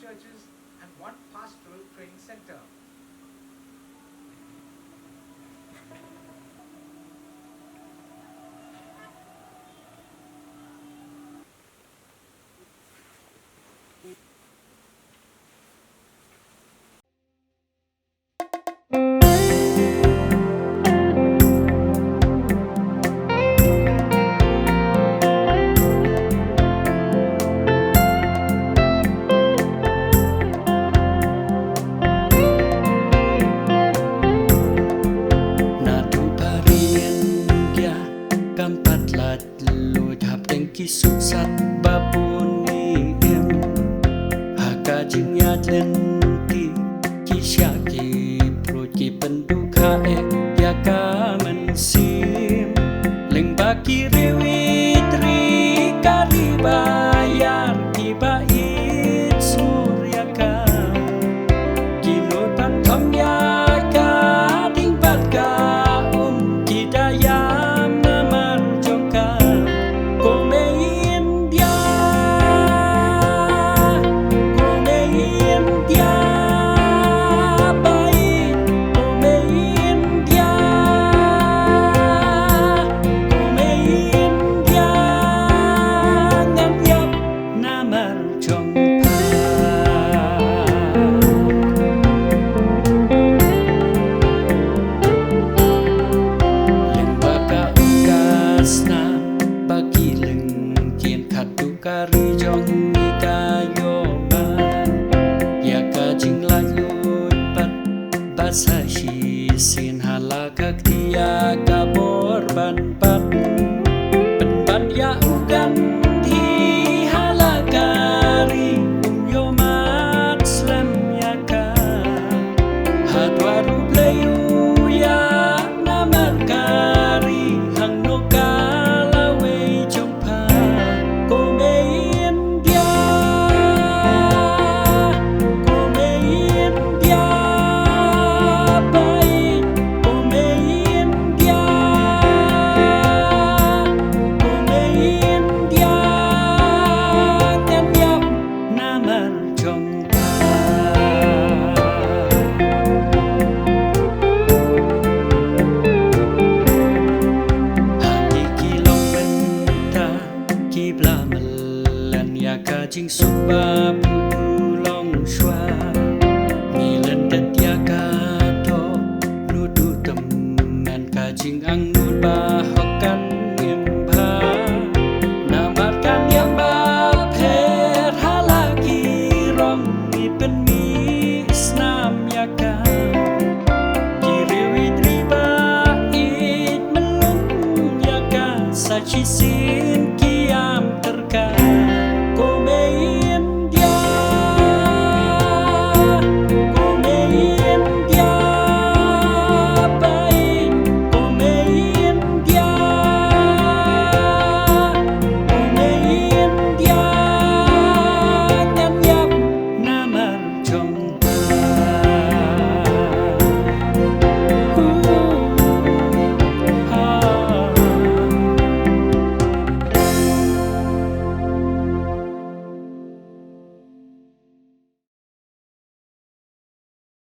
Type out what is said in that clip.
churches, and one pastoral training center. Suksat babuni em haka jingyat lenti kisyaki proki penduka ya ka mensim leng baki rewitri karibayar kibait surya ka kinotan tom ya ka dingbat ka kidayam namar joka kari jong ni kayo ma ya ka jing la lut pat basa shi sin halaka dia ka bor ban pat pen ban ya ugan di halakari yo mat slam ya ka hatwaru bleyu ya namar kari hang no kalawe jong pa Jing suba putu long shwa ni lendet ya ka to nudu temen ka jing ang nut ba hokan imba namarkan yang ba pher halaki rom ni pen mi snam ya ka kiriwi driba it melung ya ka sachi sin kiam terka